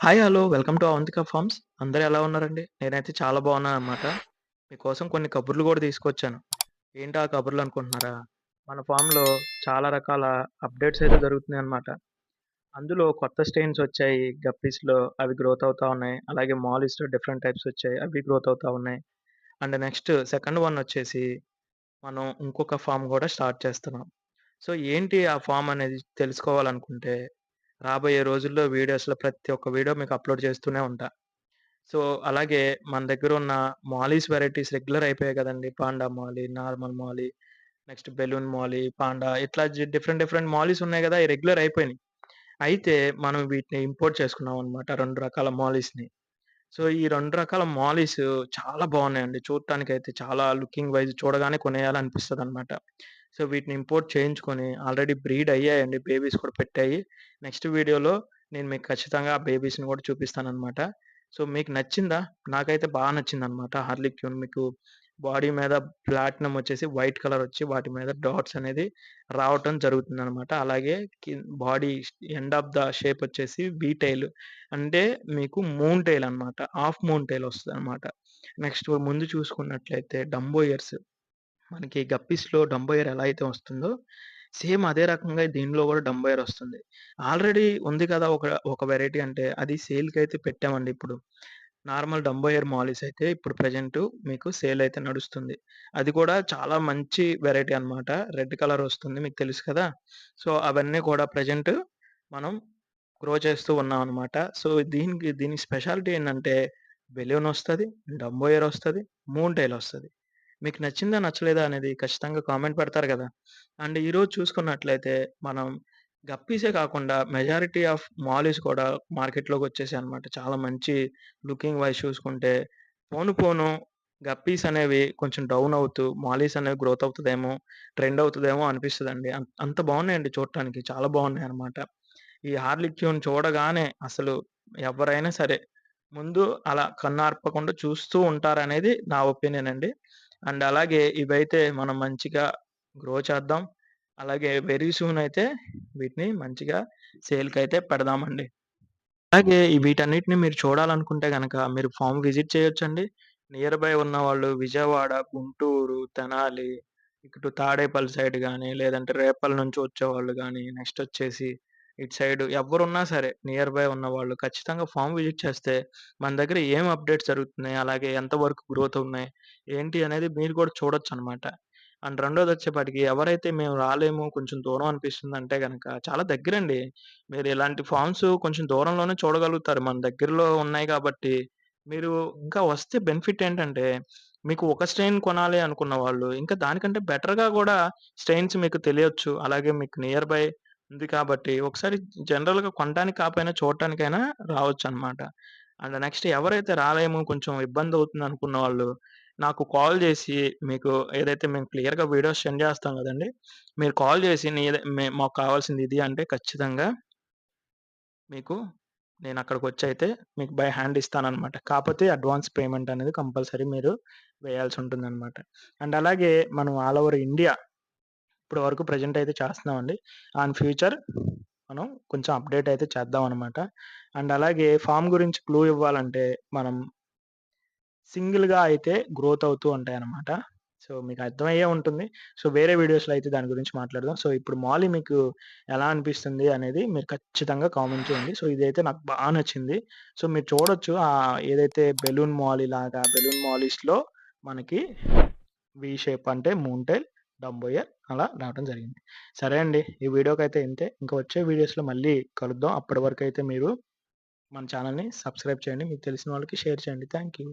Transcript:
Hi! Hello! Welcome to Avantika farms. అందరూ ఎలా ఉన్నారండి? నేనైతే చాలా బాగున్నాననమాట. మీకోసం కొన్ని కబుర్లు గూడా తీసుకొచ్చాను. ఏంటా కబుర్లు అనుకుంటున్నారా? మన ఫార్మ్‌లో చాలా రకాల అప్‌డేట్స్ అయితే జరుగుతున్నాయనమాట. అందులో కొత్త స్ట్రెయిన్స్ వచ్చాయి. గప్పీస్‌లో అవి గ్రోత్ అవుతా ఉన్నాయి. అలాగే మాలీస్‌లో డిఫరెంట్ టైప్స్ వచ్చాయి. అవి గ్రోత్ అవుతా ఉన్నాయి. అండ్ నెక్స్ట్ సెకండ్ వన్ వచ్చేసి మనం ఇంకొక ఫార్మ్ గూడా స్టార్ట్ చేస్తున్నాం. సో, ఏంటి ఆ ఫార్మ్ అనేది తెలుసుకోవాలనుకుంటే రాబోయే రోజుల్లో వీడియోస్‌లో ప్రతి ఒక్క వీడియో మీకు అప్‌లోడ్ చేస్తూనే ఉంటా. సో, అలాగే మన దగ్గరున్న మాలీస్ వెరైటీస్ రెగ్యులర్ అయిపోయాయి గదండీ! పాండా మాలీ, నార్మల్ మాలీ, నెక్స్ట్ బెలూన్ మాలీ, పాండా ఇట్లా డిఫరెంట్ డిఫరెంట్ మాలీస్ ఉన్నాయి గదా! అయి రెగ్యులర్ అయిపోయినాయి. అయితే మనం వీటిని ఇంపోర్ట్ చేసుకున్నామనమాట 2 రకాల మాలీస్‌ని. సో, ఈ 2 రకాల మాలీస్ చాలా బావున్నాయండి. చూడటానికైతే చాలా లుకింగ్ వైస్ చూడగానే కొనేయాలనిపిస్తదనమాట. సో, వీటిని ఇంపోర్ట్ చేయించుకొని ఆల్రెడీ బ్రీడ్ అయ్యాయండి. బేబీస్ కూడా పెట్టాయి. నెక్స్ట్ వీడియోలో నేను మీకు ఖచ్చితంగా ఆ బేబీస్‌ని కూడా చూపిస్తాననమాట. సో, మీకు నచ్చిందా? నాకైతే నచ్చిందనమాట. హార్లిక్యూన్ మీకు బాడీ మీద ప్లాటినం వచ్చేసి వైట్ కలర్ వచ్చి వాటి మీద డాట్స్ అనేది రావటం జరుగుతుందనమాట. అలాగే body end of the shape వచ్చేసి వి టైల్ అంటే మీకు మూన్ టైల్ అన్నమాట. హాఫ్ మూన్ టైల్ వస్తదనమాట. నెక్స్ట్ ముందు చూసుకున్నట్లయితే డంబో ఇయర్స్. మనకి గప్పీస్‌లో డంబో ఇయర్ ఎలా అయితే వస్తుందో, సేమ్ అదే రకంగా దీనిలో గూడా డంబో ఇయర్ వస్తుంది. ఆల్రెడీ ఉంది కదా! ఒక వెరైటీ అంటే అది సేల్‌కైతే పెట్టామండి ఇప్పుడు. నార్మల్ డంబో ఇయర్ మాలిస్ అయితే ఇప్పుడు ప్రెజెంటు మీకు సేల్ అయితే నడుస్తుంది. అది కూడా చాలా మంచి వెరైటీ అన్నమాట. రెడ్ కలర్ వస్తుంది. మీకు తెలుసు కదా! సో, అవన్నీ కూడా ప్రెజెంట్ మనం గ్రో చేస్తూ ఉన్నామనమాట. సో, దీని స్పెషాలిటీ ఏందంటే బెలూనొస్తది, డంబోయరొస్తది, మూన్ టైలొస్తది. మీకు నచ్చిందా? నచ్చలేదా? అనేది ఖచ్చితంగా కామెంట్ పెడతారు గదా! అండ్ ఈరోజు చూసుకున్నట్లయితే మనం గప్పీసే కాకుండా మెజారిటీ ఆఫ్ మాలీస్ కూడా మార్కెట్‌లోకొచ్చేసాయన్నమాట. చాలా మంచి లుకింగ్ వైస్ చూసుకుంటే పోను పోను గప్పీస్ అనేవి కొంచెం డౌన్ అవుతూ మాలీస్ అనేవి గ్రోత్ అవుతదేమో, ట్రెండ్ అవుతదేమో అనిపిస్తదండి. అంత బావున్నాయండి చూడటానికి. చాలా బావున్నాయన్నమాట. ఈ హార్లిక్యూన్ చూడగానే అసలు ఎవరైనా సరే, ముందు అలా కన్నార్పకుండా చూస్తూ ఉంటారనేది నా ఒపీనియన్ అండి. అండ్ అలాగే ఇవైతే మనం మంచిగా గ్రో చేద్దాం. అలాగే వెరీ సూన్ అయితే వీటిని మంచిగా సేల్‌కైతే పెడదామండి. అలాగే వీటన్నిటిని మీరు చూడాలనుకుంటే గనక మీరు ఫార్మ్ విజిట్ చేయొచ్చండి. నియర్ బై ఉన్నవాళ్ళు విజయవాడ, గుంటూరు, తెనాలి, ఇటు తాడేపల్లి సైడ్ గాని, లేదంటే రేపల్లి నుంచి వచ్చేవాళ్ళు గాని, నెక్స్ట్ వచ్చేసి ఇటు సైడ్ ఎవ్వరున్నా సరే నియర్ బై ఉన్నవాళ్ళు ఖచ్చితంగా ఫార్మ్ విజిట్ చేస్తే మన దగ్గర ఏం అప్‌డేట్స్ జరుగుతున్నాయి, అలాగే ఎంత వరకు గ్రోత్ ఉన్నాయి, ఏంటి అనేది మీరు కూడా చూడొచ్చనమాట. అండ్ రెండోదొచ్చేపాటికి ఎవరైతే మేము రాలేము కొంచెం దూరం అనిపిస్తుందంటే గనక చాలా దగ్గరండి. మీరు ఇలాంటి ఫార్మ్స్ కొంచెం దూరంలోనే చూడగలుగుతారు. మన దగ్గరలో ఉన్నాయి కాబట్టి, మీరు ఇంకా వస్తే బెనిఫిట్ ఏంటంటే, మీకు ఒక స్ట్రెయిన్ కొనాలి అనుకున్న వాళ్ళు, ఇంకా దానికంటే బెటర్‌గా గూడా స్ట్రెయిన్స్ మీకు తెలియొచ్చు. అలాగే మీకు నియర్ బై ఉంది కాబట్టి, ఒకసారి జనరల్‌గా కొనటానికి కాపోయినా చూడటానికైనా రావచ్చనమాట. అండ్ నెక్స్ట్ ఎవరైతే రాలేము, కొంచెం ఇబ్బందవుతుందనుకున్న వాళ్ళు, నాకు కాల్ జేసి మీకు ఏదైతే మేము క్లియర్‌గా వీడియోస్ సెండ్ జేస్తాం గదండీ! మీరు కాల్ జేసి మాకు కావాల్సింది ఇది అంటే ఖచ్చితంగా మీకు నేనక్కడికొచ్చయితే మీకు బై హ్యాండ్ ఇస్తాననమాట. కాపోతే అడ్వాన్స్ పేమెంట్ అనేది కంపల్సరీ మీరు వేయాల్సుంటుందనమాట. అండ్ అలాగే మనం ఆల్ ఓవర్ ఇండియా ఇప్పటి వరకు ప్రెజెంట్ అయితే చేస్తున్నామండి. ఫ్యూచర్ మనం కొంచెం అప్‌డేట్ అయితే చేద్దామనమాట. అండ్ అలాగే ఫార్మ్ గురించి క్లూ ఇవ్వాలంటే మనం సింగిల్‌గా అయితే గ్రోత్ అవుతూ ఉంటాయన్నమాట. సో, మీకు అర్థమయ్యే ఉంటుంది. సో, వేరే వీడియోస్‌లో అయితే దాని గురించి మాట్లాడదాం. సో, ఇప్పుడు మాలి మీకు ఎలా అనిపిస్తుంది అనేది మీరు ఖచ్చితంగా కామెంట్ చేయండి. సో, ఇదైతే నాకు నచ్చింది. సో, మీరు చూడొచ్చు ఏదైతే బెలూన్ మాలీ లాగా బెలూన్ మాలీస్‌లో మనకి వి షేప్ అంటే మూన్ టైల్, డంబోయర్ అలా రావటం జరిగింది. సరే అండి. ఈ వీడియోకైతే ఇంతే. ఇంకా వచ్చే వీడియోస్‌లో మళ్ళీ కలుద్దాం. అప్పటి వరకైతే మీరు మన ఛానెల్‌ని సబ్స్క్రైబ్ చేయండి. మీకు తెలిసిన వాళ్ళకి షేర్ చేయండి. Thank you.